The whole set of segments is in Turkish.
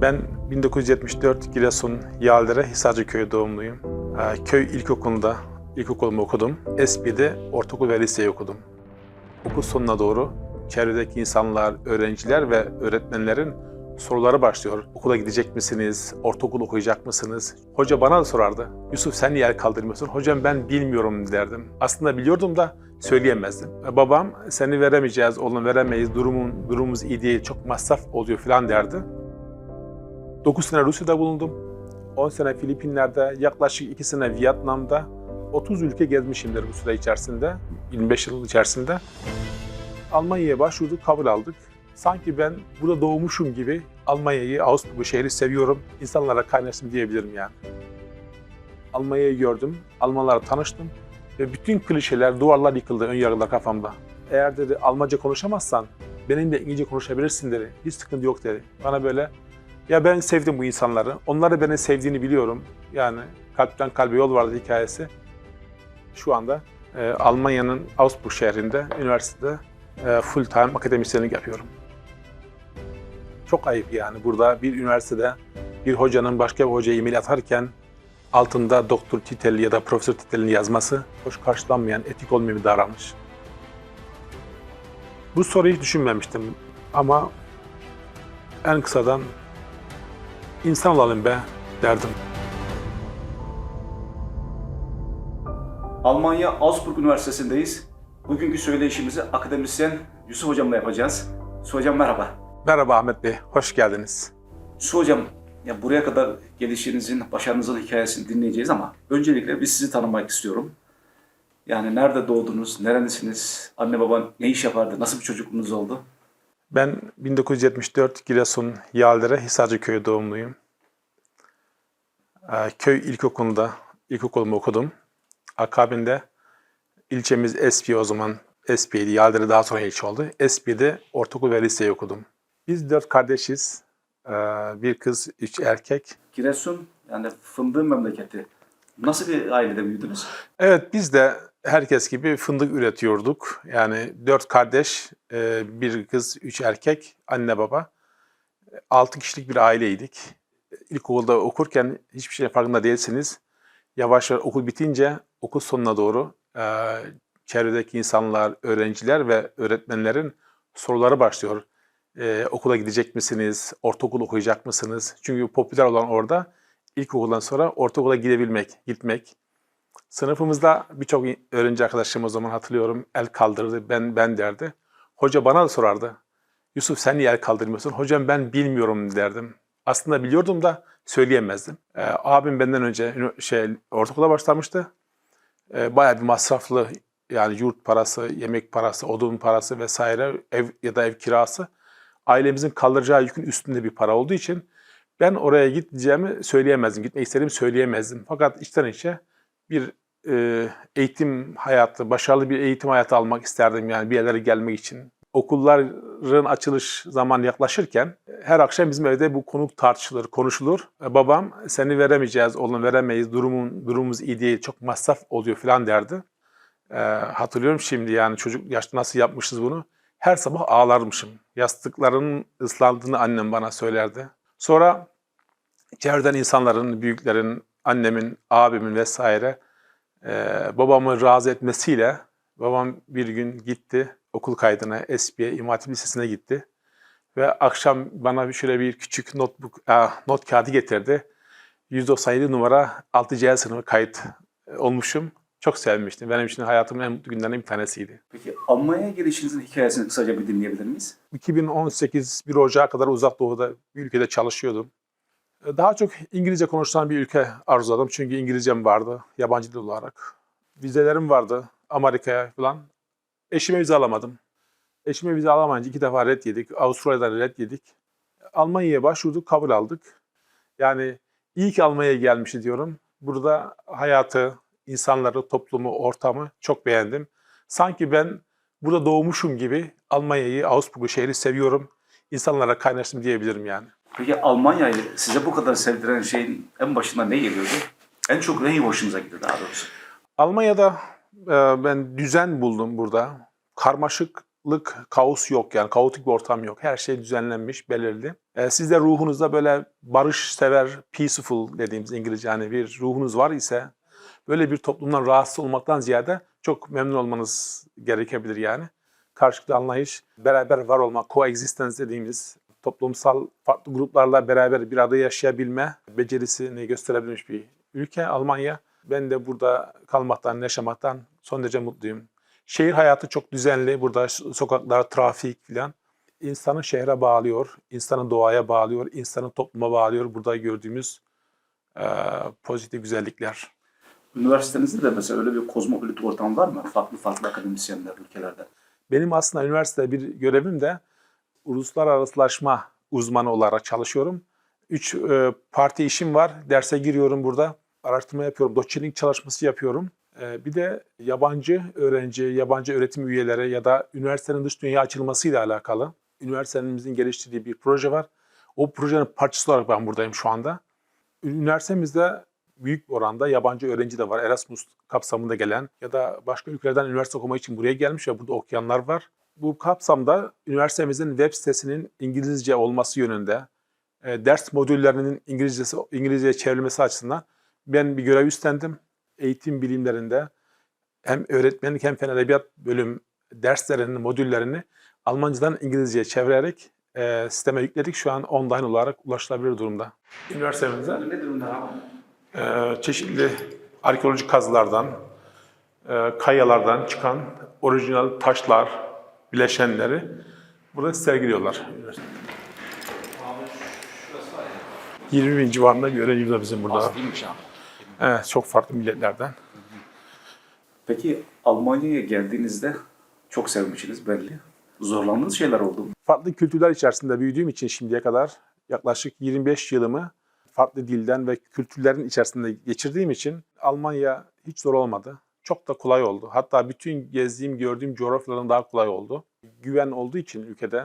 Ben 1974 Giresun Yaldere Hisarcıköy doğumluyum. Köy ilkokulunda ilkokulumu okudum. Espi'de ortaokul ve liseyi okudum. Okul sonuna doğru çevredeki insanlar, öğrenciler ve öğretmenlerin soruları başlıyor. Okula gidecek misiniz? Ortaokul okuyacak mısınız? Hoca bana da sorardı. Yusuf sen niye el kaldırmıyorsun? Hocam ben bilmiyorum derdim. Aslında biliyordum da söyleyemezdim. Babam seni veremeyeceğiz, oğlum veremeyiz, durumumuz iyi değil, çok masraf oluyor falan derdi. 9 sene Rusya'da bulundum. 10 sene Filipinler'de, yaklaşık 2 sene Vietnam'da, 30 ülke gezmişimdir bu süre içerisinde, 25 yıl içerisinde. Almanya'ya başvurduk, kabul aldık. Sanki ben burada doğmuşum gibi Almanya'yı, Augsburg'u, şehri seviyorum, insanlara kaynaştım diyebilirim yani. Almanya'yı gördüm, Almanlarla tanıştım ve bütün klişeler, duvarlar yıkıldı, ön yargılar kafamda. Eğer dedi Almanca konuşamazsan benimle İngilizce konuşabilirsin dedi, hiç sıkıntı yok dedi. Bana böyle, ya ben sevdim bu insanları, onlar da beni sevdiğini biliyorum. Yani kalpten kalbe yol vardı hikayesi. Şu anda Almanya'nın Augsburg şehrinde, üniversitede full time akademisyenlik yapıyorum. Çok ayıp yani burada bir üniversitede bir hocanın başka bir hocaya e-mail atarken altında doktor titeli ya da profesör titelini yazması hoş karşılanmayan, etik olmayan bir davranış. Bu soruyu hiç düşünmemiştim ama en kısadan insan olalım be derdim. Almanya Augsburg Üniversitesi'ndeyiz. Bugünkü söyleyişimizi akademisyen Yusuf Hocam'la yapacağız. Yusuf Hocam merhaba. Merhaba Ahmet Bey, hoş geldiniz. Yusuf Hocam, ya buraya kadar gelişinizin, başarınızın hikayesini dinleyeceğiz ama öncelikle biz sizi tanımak istiyorum. Yani nerede doğdunuz, nerelisiniz, anne baban ne iş yapardı, nasıl bir çocukluğunuz oldu? Ben 1974 Giresun Yaldere Hisarcıköy doğumluyum. Köy ilkokulunda ilkokulumu okudum. Akabinde ilçemiz Espiye, o zaman Espiye'ydi, Yaldere daha sonra ilçe oldu. Espiye'de ortaokul ve liseyi okudum. Biz 4 kardeşiz. Bir kız, 3 erkek. Giresun, yani fındığın memleketi. Nasıl bir ailede büyüdünüz? Evet, biz de herkes gibi fındık üretiyorduk. Yani 4 kardeş, bir kız, 3 erkek, anne baba. 6 kişilik bir aileydik. İlkokulda okurken hiçbir şeyin farkında değilsiniz. Yavaş yavaş okul bitince okul sonuna doğru çevredeki insanlar, öğrenciler ve öğretmenlerin soruları başlıyor. Okula gidecek misiniz? Ortaokul okuyacak mısınız? Çünkü popüler olan orada ilkokuldan sonra ortaokula gitmek. Sınıfımızda birçok öğrenci arkadaşım o zaman hatırlıyorum el kaldırdı, ben derdi. Hoca bana da sorardı. Yusuf sen niye el kaldırmıyorsun? Hocam ben bilmiyorum derdim. Aslında biliyordum da söyleyemezdim. Abim benden önce ortaokula başlamıştı. Bayağı bir masraflı, yani yurt parası, yemek parası, odun parası vesaire, ev ya da ev kirası ailemizin kaldıracağı yükün üstünde bir para olduğu için ben oraya gideceğimi söyleyemezdim. Gitmek istediğimi söyleyemezdim. Fakat içten içe bir eğitim hayatı, başarılı bir eğitim hayatı almak isterdim yani bir yerlere gelmek için. Okulların açılış zamanı yaklaşırken her akşam bizim evde bu konu tartışılır, konuşulur. Babam seni veremeyeceğiz, oğlum veremeyiz, durumumuz iyi değil, çok masraf oluyor falan derdi. Hatırlıyorum şimdi yani çocuk yaşta nasıl yapmışız bunu. Her sabah ağlarmışım. Yastıklarının ıslandığını annem bana söylerdi. Sonra çevreden insanların, büyüklerin, annemin, abimin vesaire babamı razı etmesiyle babam bir gün gitti okul kaydına, Espiye İmam Hatip Lisesi'ne gitti. Ve akşam bana şöyle bir küçük not kağıdı getirdi. 197 numara 6C sınıfı kayıt olmuşum. Çok sevmiştim. Benim için hayatımın en mutlu günlerinden bir tanesiydi. Peki Almanya'ya gelişinizin hikayesini kısaca bir dinleyebilir miyiz? 2018 1 Ocağı kadar Uzak Doğu'da bir ülkede çalışıyordum. Daha çok İngilizce konuşulan bir ülke arzuladım. Çünkü İngilizcem vardı yabancı dil olarak. Vizelerim vardı Amerika'ya falan. Eşime vize alamadım. Eşime vize alamayınca 2 defa red yedik. Avustralya'dan red yedik. Almanya'ya başvurduk, kabul aldık. Yani iyi ki Almanya'ya gelmişiz diyorum. Burada hayatı, insanları, toplumu, ortamı çok beğendim. Sanki ben burada doğmuşum gibi Almanya'yı, Augsburg'u, şehri seviyorum. İnsanlara kaynaştım diyebilirim yani. Peki Almanya'yı size bu kadar sevdiren şeyin en başında ne geliyordu? En çok neyi hoşunuza gitti daha doğrusu? Almanya'da ben düzen buldum burada. Karmaşık, karmaşıklık, kaos yok yani. Kaotik bir ortam yok. Her şey düzenlenmiş, belirli. Siz de ruhunuzda böyle barış sever, peaceful dediğimiz İngilizce yani bir ruhunuz var ise böyle bir toplumdan rahatsız olmaktan ziyade çok memnun olmanız gerekebilir yani. Karşılıklı anlayış, beraber var olma, coexistence dediğimiz toplumsal farklı gruplarla beraber bir arada yaşayabilme becerisini gösterebilmiş bir ülke Almanya. Ben de burada kalmaktan, yaşamaktan son derece mutluyum. Şehir hayatı çok düzenli. Burada sokaklar, trafik falan insanı şehre bağlıyor, insanı doğaya bağlıyor, insanı topluma bağlıyor. Burada gördüğümüz pozitif güzellikler. Üniversitenizde de mesela öyle bir kozmopolit ortam var mı? Farklı farklı akademisyenler ülkelerde. Benim aslında üniversitede bir görevim de uluslararasılaşma uzmanı olarak çalışıyorum. 3 parti işim var. Derse giriyorum burada. Araştırma yapıyorum. Doçentlik çalışması yapıyorum. Bir de yabancı öğrenci, yabancı öğretim üyeleri ya da üniversitenin dış dünyaya açılmasıyla alakalı üniversitemizin geliştirdiği bir proje var. O projenin parçası olarak ben buradayım şu anda. Üniversitemizde büyük bir oranda yabancı öğrenci de var. Erasmus kapsamında gelen ya da başka ülkelerden üniversite okumak için buraya gelmiş ve burada okuyanlar var. Bu kapsamda üniversitemizin web sitesinin İngilizce olması yönünde, ders modüllerinin İngilizceye çevrilmesi açısından ben bir görev üstlendim. Eğitim bilimlerinde hem öğretmenlik hem fen edebiyat bölüm derslerinin modüllerini Almancadan İngilizceye çevirerek sisteme yükledik. Şu an online olarak ulaşılabilir durumda. Üniversitemizde Ne durumda? çeşitli arkeolojik kazılardan, kayalardan çıkan orijinal taşlar, bileşenleri burada sergiliyorlar. 20 bin civarında bir öğrenci de bizim burada. Az değilmiş abi. Evet, çok farklı milletlerden. Peki Almanya'ya geldiğinizde çok sevmişsiniz belli. Zorlandığınız şeyler oldu mu? Farklı kültürler içerisinde büyüdüğüm için şimdiye kadar yaklaşık 25 yılımı farklı dilden ve kültürlerin içerisinde geçirdiğim için Almanya hiç zor olmadı. Çok da kolay oldu. Hatta bütün gezdiğim, gördüğüm coğrafyaların daha kolay oldu. Güven olduğu için ülkede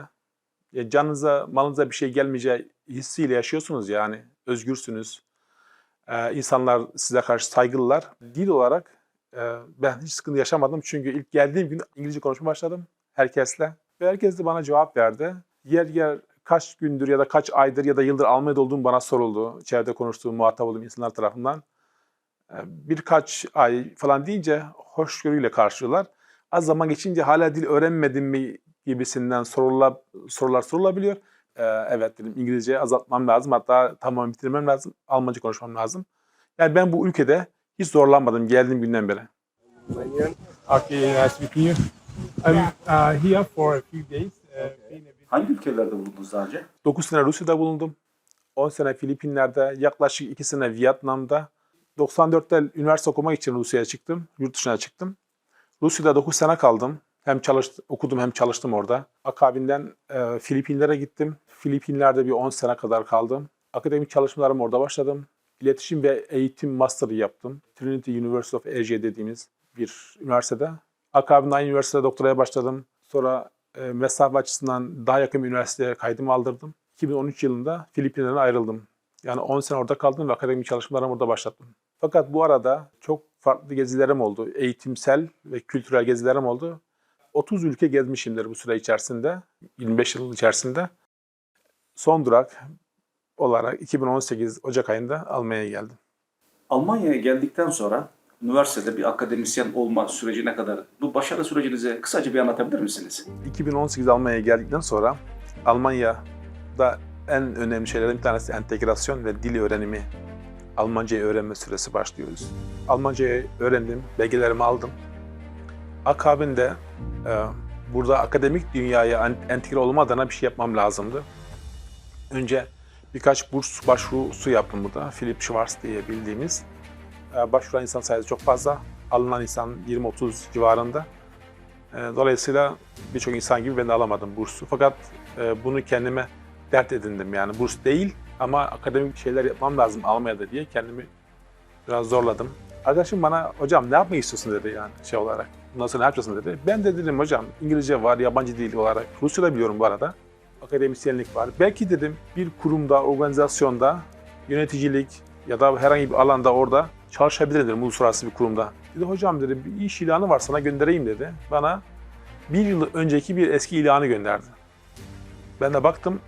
canınıza, malınıza bir şey gelmeyeceği hissiyle yaşıyorsunuz yani. Özgürsünüz. İnsanlar size karşı saygılılar. Dil olarak ben hiç sıkıntı yaşamadım. Çünkü ilk geldiğim gün İngilizce konuşmaya başladım herkesle. Ve herkes de bana cevap verdi. Yer yer kaç gündür ya da kaç aydır ya da yıldır Almanya'da olduğum bana soruldu. Çevrede konuştuğum, muhatap olduğum insanlar tarafından. Birkaç ay falan deyince hoşgörüyle karşılıyorlar. Az zaman geçince hala dil öğrenmedin mi gibisinden sorular sorulabiliyor. Evet dedim, İngilizce azaltmam lazım, hatta tamamen bitirmem lazım, Almanca konuşmam lazım. Yani ben bu ülkede hiç zorlanmadım geldiğim günden beri. Okay, nice meeting you. I'm here for a few days. Being a bit Hangi ülkelerde bulundunuz daha önce? 9 sene Rusya'da bulundum. 10 sene Filipinler'de, yaklaşık 2 sene Vietnam'da. 94'te üniversite okumak için Rusya'ya çıktım, yurt dışına çıktım. Rusya'da 9 sene kaldım. Hem okudum hem çalıştım orada. Akabinden Filipinlere gittim. Filipinler'de bir 10 sene kadar kaldım. Akademik çalışmalarımı orada başladım. İletişim ve eğitim master'ı yaptım. Trinity University of Asia dediğimiz bir üniversitede. Akabinde aynı üniversitede doktoraya başladım. Sonra mesafe açısından daha yakın bir üniversiteye kaydımı aldırdım. 2013 yılında Filipinler'den ayrıldım. Yani 10 sene orada kaldım ve akademik çalışmalarımı orada başlattım. Fakat bu arada çok farklı gezilerim oldu. Eğitimsel ve kültürel gezilerim oldu. 30 ülke gezmişimdir bu süre içerisinde, 25 yıl içerisinde. Son durak olarak 2018 Ocak ayında Almanya'ya geldim. Almanya'ya geldikten sonra üniversitede bir akademisyen olma sürecine kadar bu başarı sürecinizi kısaca bir anlatabilir misiniz? 2018 Almanya'ya geldikten sonra Almanya'da en önemli şeylerden bir tanesi entegrasyon ve dil öğrenimi. Almancayı öğrenme süresi başlıyoruz. Almancayı öğrendim, belgelerimi aldım. Akabinde burada akademik dünyaya entegre olma adına bir şey yapmam lazımdı. Önce birkaç burs başvurusu yaptım burada. Philip Schwarz diye bildiğimiz. Başvuran insan sayısı çok fazla. Alınan insan 20-30 civarında. Dolayısıyla birçok insan gibi ben de alamadım bursu. Fakat bunu kendime dert edindim. Yani burs değil ama akademik şeyler yapmam lazım Almanya'da diye kendimi biraz zorladım. Arkadaşım bana, hocam ne yapmayı istiyorsun dedi yani şey olarak. Bundan sonra ne yapacaksın dedi. Ben de dedim hocam İngilizce var, yabancı dil olarak. Rusça da biliyorum bu arada. Akademisyenlik var. Belki dedim bir kurumda, organizasyonda yöneticilik ya da herhangi bir alanda orada çalışabilirim dedim uluslararası bir kurumda. Dedi hocam dedi bir iş ilanı var sana göndereyim dedi. Bana bir yıl önceki bir eski ilanı gönderdi. Ben de baktım,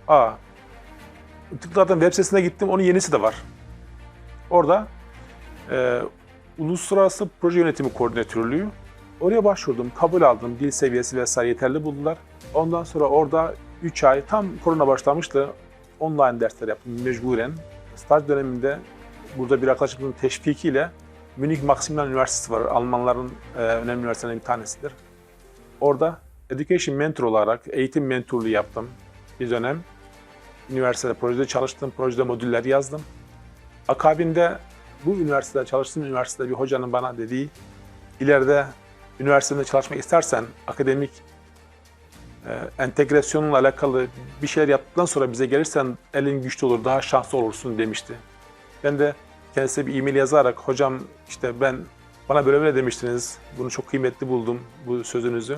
tıkladım web sitesine gittim, onun yenisi de var. Orada Uluslararası Proje Yönetimi Koordinatörlüğü, oraya başvurdum, kabul aldım, dil seviyesi vesaire yeterli buldular. Ondan sonra orada 3 ay, tam korona başlamıştı, online dersler yaptım mecburen. Staj döneminde burada bir arkadaşımın teşvikiyle Münih Maximilian Üniversitesi var, Almanların önemli üniversitelerinden bir tanesidir. Orada Education Mentor olarak eğitim mentorluğu yaptım bir dönem. Üniversitede projede çalıştım, projede modüller yazdım. Akabinde bu üniversitede çalıştığım üniversitede bir hocanın bana dediği, ileride üniversitede çalışmak istersen akademik entegrasyonla alakalı bir şeyler yaptıktan sonra bize gelirsen elin güçlü olur, daha şanslı olursun demişti. Ben de kendisine bir e-mail yazarak, hocam işte bana böyle demiştiniz, bunu çok kıymetli buldum bu sözünüzü.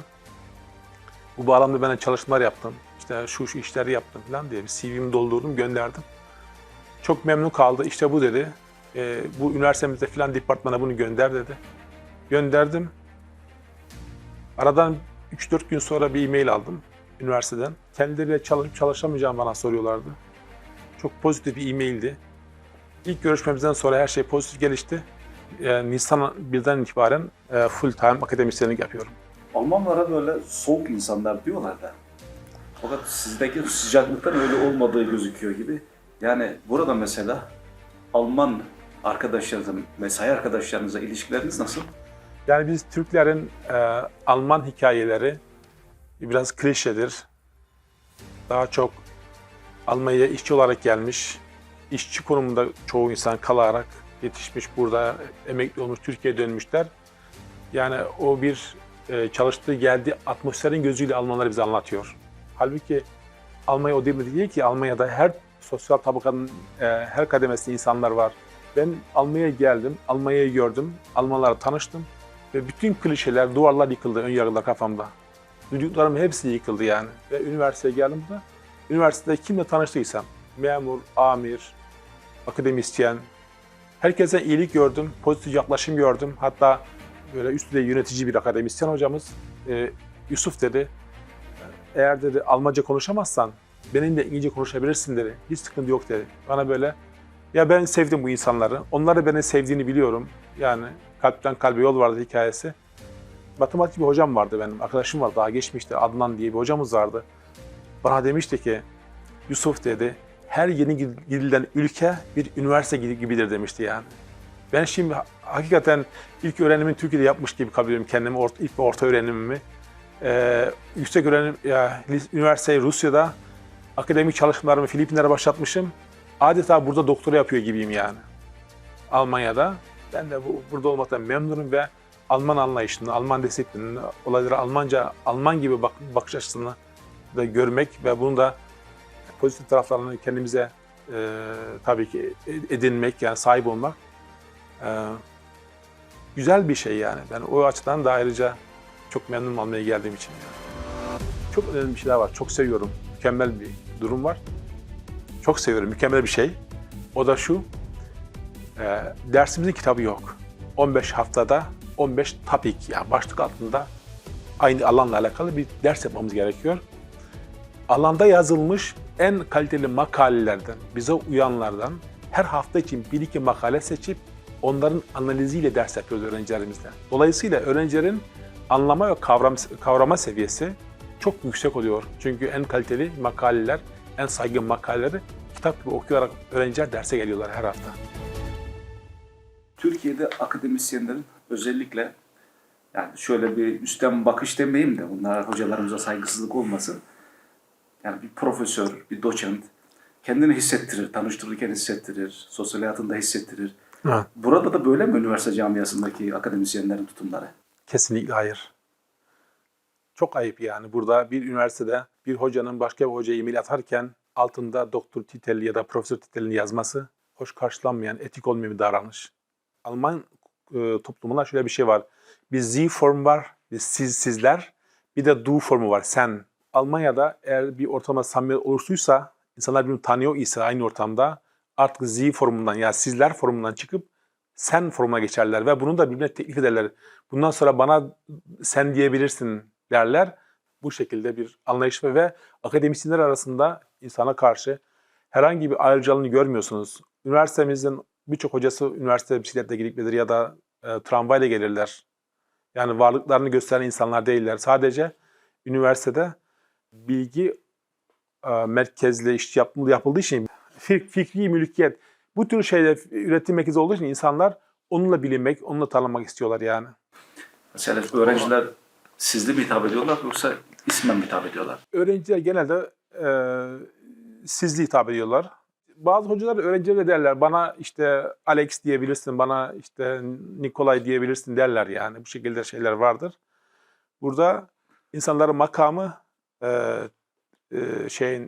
Bu bağlamda ben çalışmalar yaptım, işte şu işleri yaptım falan diye bir CV'mi doldurdum, gönderdim. Çok memnun kaldı, işte bu dedi. Bu üniversitemizde filan departmana bunu gönder dedi. Gönderdim. Aradan 3-4 gün sonra bir e-mail aldım üniversiteden. Kendileriyle çalışıp çalışamayacağımı bana soruyorlardı. Çok pozitif bir e-maildi. İlk görüşmemizden sonra her şey pozitif gelişti. Nisan 1'den itibaren full time akademisyenlik yapıyorum. Almanlara böyle soğuk insanlar diyorlar da. Fakat sizdeki sıcaklıktan öyle olmadığı gözüküyor gibi. Yani burada mesela Alman arkadaşlarınızla, mesai arkadaşlarınızla ilişkileriniz nasıl? Yani biz Türklerin Alman hikayeleri biraz klişedir. Daha çok Almanya'ya işçi olarak gelmiş, işçi konumunda çoğu insan kalarak yetişmiş, burada emekli olmuş, Türkiye'ye dönmüşler. Yani o bir çalıştığı geldiği atmosferin gözüyle Almanları bize anlatıyor. Halbuki Almanya o değil ki, Almanya'da her sosyal tabakanın her kademesinde insanlar var. Ben Almanya'ya geldim, Almanya'yı gördüm, Almanlarla tanıştım ve bütün klişeler, duvarlar yıkıldı ön yargılar kafamda. Duyduklarım hepsi yıkıldı yani. Ve üniversiteye geldim burada. Üniversitede kimle tanıştıysam, memur, amir, akademisyen, herkese iyilik gördüm, pozitif yaklaşım gördüm. Hatta böyle üst düzey yönetici bir akademisyen hocamız, Yusuf dedi, eğer dedi Almanca konuşamazsan benimle İngilizce konuşabilirsin dedi. Hiç sıkıntı yok dedi. Bana böyle, ya ben sevdim bu insanları. Onlar da beni sevdiğini biliyorum. Yani kalpten kalbe yol vardı hikayesi. Matematik bir hocam vardı benim. Arkadaşım vardı, daha geçmişti. Adnan diye bir hocamız vardı. Bana demişti ki, Yusuf dedi, her yeni gidilen ülke bir üniversite gibidir demişti yani. Ben şimdi hakikaten ilk öğrenimimi Türkiye'de yapmış gibi kabul ediyorum kendimi, ilk ve orta öğrenimimi. Yüksek öğrenim, üniversiteyi Rusya'da, akademik çalışmalarımı Filipinler'e başlatmışım. Adeta burada doktora yapıyor gibiyim yani. Almanya'da. Ben de burada olmaktan memnunum ve Alman anlayışını, Alman disiplinini, olaylara Alman gibi bakış açısını da görmek ve bunun da pozitif taraflarını kendimize tabii ki edinmek, yani sahip olmak güzel bir şey yani. Ben o açıdan da ayrıca çok memnunum Almanya'ya geldiğim için. Yani. Çok önemli bir şeyler var. Çok seviyorum. Mükemmel bir durum var. Çok seviyorum. Mükemmel bir şey. O da şu. Dersimizin kitabı yok. 15 haftada 15 topic, yani başlık altında aynı alanla alakalı bir ders yapmamız gerekiyor. Alanda yazılmış en kaliteli makalelerden, bize uyanlardan her hafta için 1-2 makale seçip onların analiziyle ders yapıyoruz öğrencilerimizle. Dolayısıyla öğrencilerin anlama ve kavrama seviyesi çok yüksek oluyor. Çünkü en kaliteli makaleler, en saygın makaleleri kitap gibi okuyarak öğrenciler derse geliyorlar her hafta. Türkiye'de akademisyenlerin özellikle, yani şöyle bir üstten bakış demeyeyim de bunlar hocalarımıza saygısızlık olmasın. Yani bir profesör, bir doçent kendini hissettirir, tanıştırırken hissettirir, sosyal hayatında hissettirir. Evet. Burada da böyle mi üniversite camiasındaki akademisyenlerin tutumları? Kesinlikle hayır. Çok ayıp yani. Burada bir üniversitede bir hocanın başka bir hocaya e-mail atarken altında doktor titeli ya da profesör titelini yazması hoş karşılanmayan, etik olmayan bir davranış. Alman toplumunda şöyle bir şey var. Bir Sie formu var, bir sizler, bir de du formu var, sen. Almanya'da eğer bir ortama samimiyet oluştuysa, insanlar birbirini tanıyor ise aynı ortamda artık Sie formundan, yani sizler formundan çıkıp sen formuna geçerler ve bunu da birbirine teklif ederler. Bundan sonra bana sen diyebilirsin derler Bu şekilde bir anlayış var ve akademisyenler arasında insana karşı herhangi bir ayrıcalığını görmüyorsunuz. Üniversitemizin birçok hocası üniversiteye bisikletle gidip gelir ya da tramvayla gelirler. Yani varlıklarını gösteren insanlar değiller. Sadece üniversitede bilgi merkezli iş yapıldığı için fikri mülkiyet, bu tür şeyler üretim merkezi olduğu için insanlar onunla bilinmek, onunla tanınmak istiyorlar yani. Mesela öğrenciler sizle mi hitap ediyorlar yoksa ismen mi hitap ediyorlar? Öğrenciler genelde sizli hitap ediyorlar. Bazı hocalar öğrencilere derler, bana işte Alex diyebilirsin, bana işte Nikolay diyebilirsin derler yani. Bu şekilde şeyler vardır. Burada insanların makamı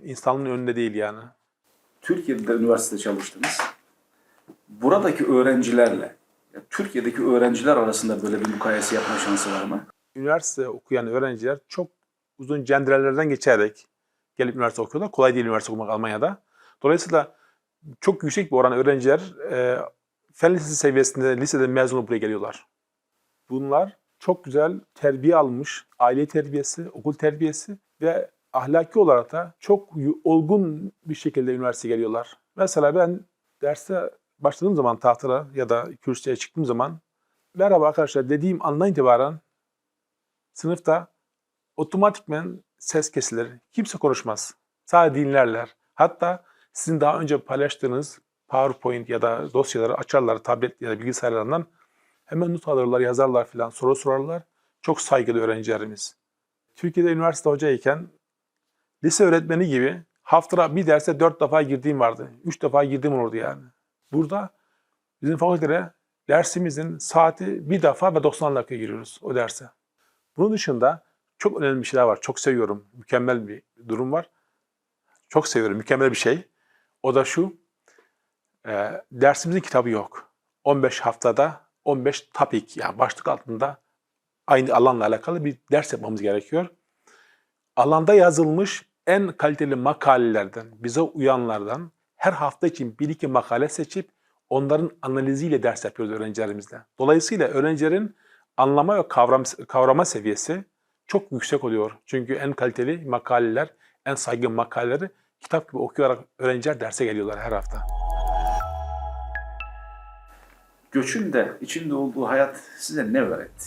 insanlığın önünde değil yani. Türkiye'de üniversitede çalıştınız. Buradaki öğrencilerle Türkiye'deki öğrenciler arasında böyle bir mukayese yapma şansı var mı? Üniversite okuyan öğrenciler çok uzun cenderelerden geçerek gelip üniversite okuyorlar. Kolay değil üniversite okumak Almanya'da. Dolayısıyla çok yüksek bir oran öğrenciler fen lisesi seviyesinde lisede mezun olup buraya geliyorlar. Bunlar çok güzel terbiye almış, aile terbiyesi, okul terbiyesi ve ahlaki olarak da çok olgun bir şekilde üniversiteye geliyorlar. Mesela ben derse başladığım zaman tahtara ya da kürsüye çıktığım zaman merhaba arkadaşlar dediğim andan itibaren sınıfta otomatikmen ses kesilir. Kimse konuşmaz. Sadece dinlerler. Hatta sizin daha önce paylaştığınız PowerPoint ya da dosyaları açarlar tablet ya da bilgisayarlarından. Hemen not alırlar, yazarlar falan, soru sorarlar. Çok saygılı öğrencilerimiz. Türkiye'de üniversite hocayken lise öğretmeni gibi haftada bir derse 4 defa girdiğim vardı. 3 defa girdiğim olurdu yani. Burada bizim fakültede dersimizin saati bir defa ve 90 dakika giriyoruz o derse. Bunun dışında çok önemli bir şeyler var. Çok seviyorum. Mükemmel bir durum var. Çok seviyorum. Mükemmel bir şey. O da şu. Dersimizin kitabı yok. 15 haftada 15 topic yani başlık altında aynı alanla alakalı bir ders yapmamız gerekiyor. Alanda yazılmış en kaliteli makalelerden, bize uyanlardan her hafta için 1-2 makale seçip onların analiziyle ders yapıyoruz öğrencilerimizle. Dolayısıyla öğrencilerin anlama ve kavrama seviyesi çok yüksek oluyor. Çünkü en kaliteli makaleler, en saygın makaleleri kitap gibi okuyarak öğrenciler derse geliyorlar her hafta. Göçün de içinde olduğu hayat size ne öğretti?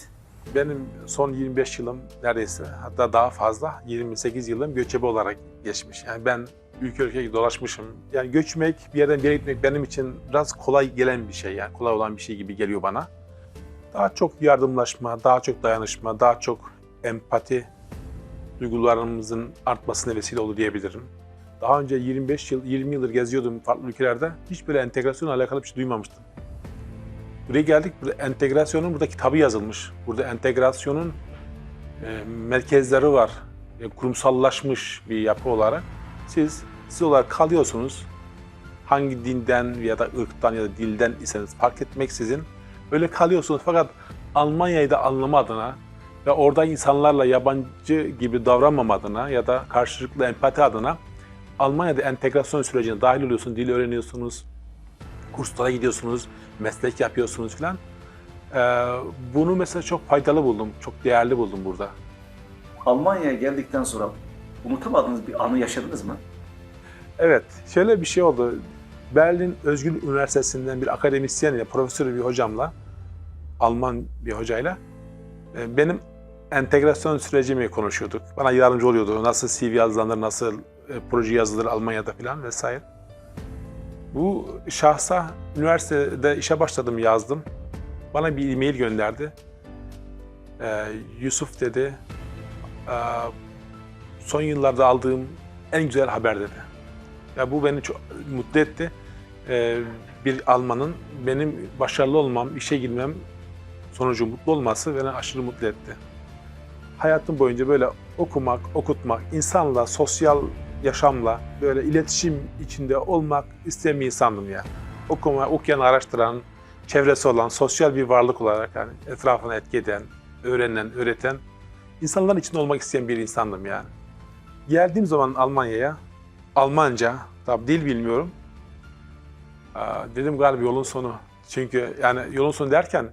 Benim son 25 yılım neredeyse hatta daha fazla 28 yılım göçebe olarak geçmiş. Yani ben ülke ülke dolaşmışım. Yani göçmek, bir yerden bir yere gitmek benim için biraz kolay gelen bir şey. Yani kolay olan bir şey gibi geliyor bana. Daha çok yardımlaşma, daha çok dayanışma, daha çok empati duygularımızın artmasına vesile oldu diyebilirim. Daha önce 20 yıldır geziyordum farklı ülkelerde. Hiç böyle entegrasyonla alakalı bir şey duymamıştım. Buraya geldik, burada entegrasyonun burada kitabı yazılmış. Burada entegrasyonun merkezleri var. Kurumsallaşmış bir yapı olarak. Siz olarak kalıyorsunuz. Hangi dinden ya da ırktan ya da dilden iseniz fark etmeksizin öyle kalıyorsunuz. Fakat Almanya'yı da anlama adına ve orada insanlarla yabancı gibi davranmama adına ya da karşılıklı empati adına Almanya'da entegrasyon sürecine dahil oluyorsunuz, dil öğreniyorsunuz, kurslara gidiyorsunuz, meslek yapıyorsunuz falan. Bunu mesela çok faydalı buldum, çok değerli buldum burada. Almanya'ya geldikten sonra unutamadığınız bir anı yaşadınız mı? Evet, şöyle bir şey oldu. Berlin Özgürlük Üniversitesi'nden bir akademisyenle, profesör bir hocamla, Alman bir hocayla benim entegrasyon sürecimi konuşuyorduk. Bana yardımcı oluyordu. Nasıl CV yazılır, nasıl proje yazılır Almanya'da falan vesaire. Bu şahsa üniversitede işe başladım, yazdım. Bana bir e-mail gönderdi. Yusuf dedi, son yıllarda aldığım en güzel haber dedi. Ya bu beni çok mutlu etti. Bir Almanın benim başarılı olmam, işe girmem sonucu mutlu olması beni aşırı mutlu etti. Hayatım boyunca böyle okumak, okutmak, insanla, sosyal yaşamla böyle iletişim içinde olmak isteyen bir insandım yani. Okuyan, araştıran, çevresi olan, sosyal bir varlık olarak yani etrafına etki eden, öğrenen, öğreten, insanların içinde olmak isteyen bir insandım yani. Geldiğim zaman Almanya'ya, Almanca, tabi dil bilmiyorum. Dedim galiba yolun sonu. Çünkü yani yolun sonu derken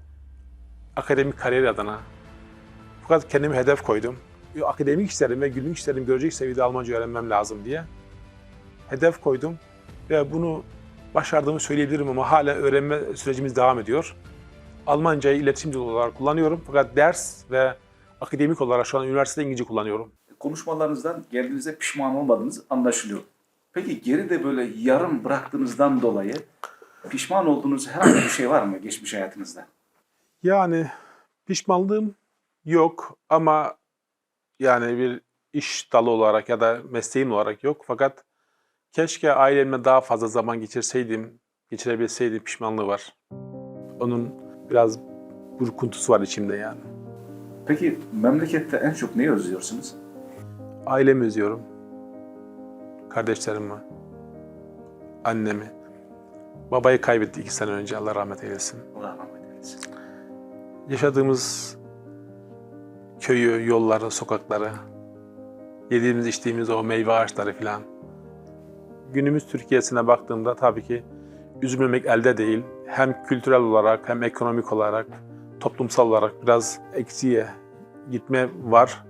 akademik kariyer adına. Fakat kendime hedef koydum. akademik işlerim ve günlük işlerim görecek seviyede Almanca öğrenmem lazım diye hedef koydum ve bunu başardığımı söyleyebilirim ama hala öğrenme sürecimiz devam ediyor. Almancayı iletişim dili olarak kullanıyorum fakat ders ve akademik olarak şu an üniversitede İngilizce kullanıyorum. Konuşmalarınızdan geldiğinizde pişman olmadığınız anlaşılıyor. Peki geride böyle yarım bıraktığınızdan dolayı pişman olduğunuz herhangi bir şey var mı geçmiş hayatınızda? Yani pişmanlığım yok ama yani bir iş dalı olarak ya da mesleğim olarak yok. Fakat keşke ailemle daha fazla zaman geçirebilseydim pişmanlığı var. Onun biraz burkuntusu var içimde yani. Peki memlekette en çok neyi özlüyorsunuz? Ailemi özlüyorum. Kardeşlerimi, annemi. Babayı kaybettik 2 sene önce, Allah rahmet eylesin. Allah rahmet eylesin. Yaşadığımız köyü, yolları, sokakları, yediğimiz içtiğimiz o meyve ağaçları filan. Günümüz Türkiye'sine baktığımda tabii ki üzülmemek elde değil. Hem kültürel olarak hem ekonomik olarak, toplumsal olarak biraz eksiye gitme var.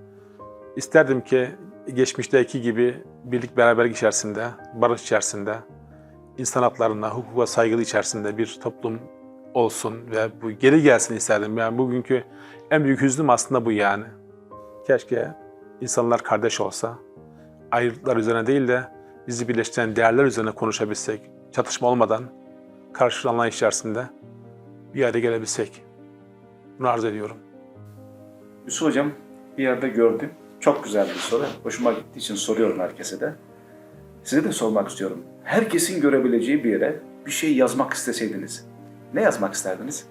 İsterdim ki geçmişteki gibi birlik beraberlik içerisinde, barış içerisinde, insan haklarına, hukuka saygılı içerisinde bir toplum olsun ve bu geri gelsin isterdim. Yani bugünkü en büyük hüznüm aslında bu yani. Keşke insanlar kardeş olsa, ayrılıklar üzerine değil de bizi birleştiren değerler üzerine konuşabilsek, çatışma olmadan, karşılıklı anlayış içerisinde bir araya gelebilsek. Bunu arzu ediyorum. Yusuf Hocam bir yerde gördüm. Çok güzel bir soru. Hoşuma gittiği için soruyorum herkese de. Size de sormak istiyorum. Herkesin görebileceği bir yere bir şey yazmak isteseydiniz, ne yazmak isterdiniz?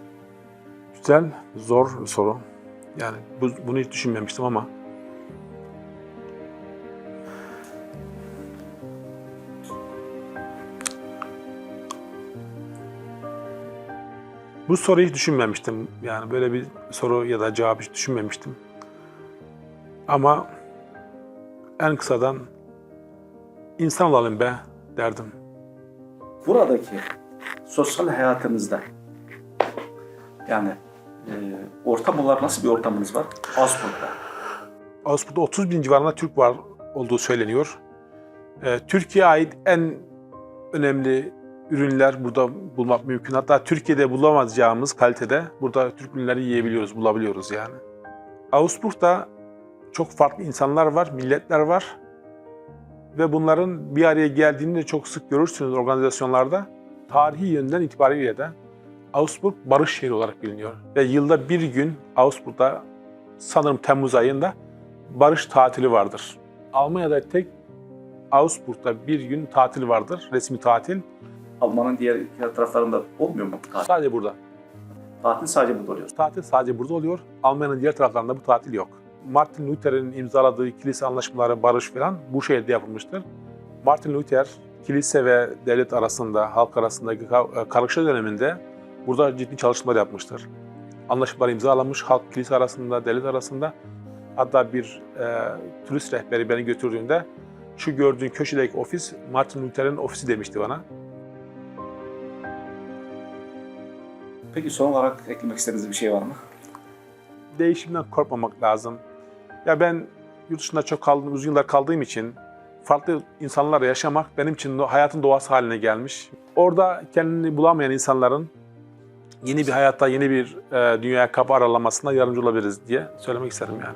Güzel, zor bir soru. Yani bunu hiç düşünmemiştim ama bu soruyu hiç düşünmemiştim. Yani böyle bir soru ya da cevap hiç düşünmemiştim. Ama en kısadan insan olalım be derdim. Buradaki sosyal hayatınızda yani ortam olarak nasıl bir ortamınız var? Augsburg'da. Augsburg'da 30 bin civarında Türk var olduğu söyleniyor. Türkiye'ye ait en önemli ürünler burada bulmak mümkün. Hatta Türkiye'de bulamayacağımız kalitede burada Türk ürünleri yiyebiliyoruz, bulabiliyoruz yani. Augsburg'da çok farklı insanlar var, milletler var. Ve bunların bir araya geldiğini de çok sık görürsünüz organizasyonlarda. Tarihi yönden itibariyle de Augsburg barış şehri olarak biliniyor. Ve yılda bir gün Augsburg'da sanırım Temmuz ayında barış tatili vardır. Almanya'da tek Augsburg'da bir gün tatil vardır, resmi tatil. Alman'ın diğer taraflarında olmuyor mu bu tatil? Sadece burada. Tatil sadece burada oluyor. Tatil sadece burada oluyor. Almanya'nın diğer taraflarında bu tatil yok. Martin Luther'in imzaladığı kilise anlaşmaları, barış falan bu şehirde yapılmıştır. Martin Luther, kilise ve devlet arasında, halk arasındaki kargaşa döneminde burada ciddi çalışmalar yapmıştır. Anlaşmalar imzalanmış, halk kilise arasında, devlet arasında. Hatta bir turist rehberi beni götürdüğünde şu gördüğün köşedeki ofis Martin Luther'in ofisi demişti bana. Peki son olarak eklemek istediğiniz bir şey var mı? Değişimden korkmamak lazım. Ya ben yurt dışında çok uzun yıllar kaldığım için farklı insanlarla yaşamak benim için hayatın doğası haline gelmiş. Orada kendini bulamayan insanların yeni bir hayata, yeni bir dünyaya kapı aralamasına yardımcı olabiliriz diye söylemek isterim yani.